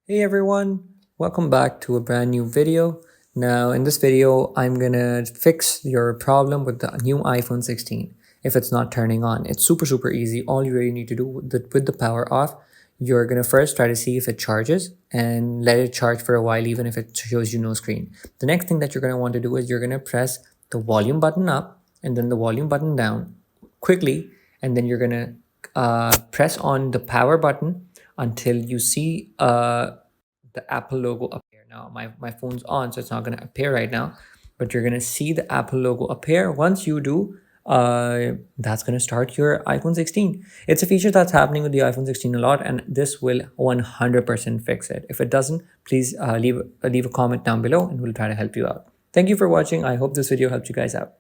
Hey everyone, welcome back to a brand new video. Now in this video, I'm gonna fix your problem with the new iPhone 16 if it's not turning on. It's super easy. All you really need to do with the power off, you're gonna first try to see if it charges and let it charge for a while even if it shows you no screen. The next thing that you're gonna want to do is you're gonna press the volume button up and then the volume button down quickly, and then you're gonna press on the power button until you see the Apple logo appear. Now my phone's on, so it's not going to appear right now, but you're going to see the Apple logo appear. Once you do, that's going to start your iPhone 16. It's a feature that's happening with the iPhone 16 a lot, and this will 100% fix it. If it doesn't, please leave a comment down below and we'll try to help you out. Thank you for watching. I hope this video helped you guys out.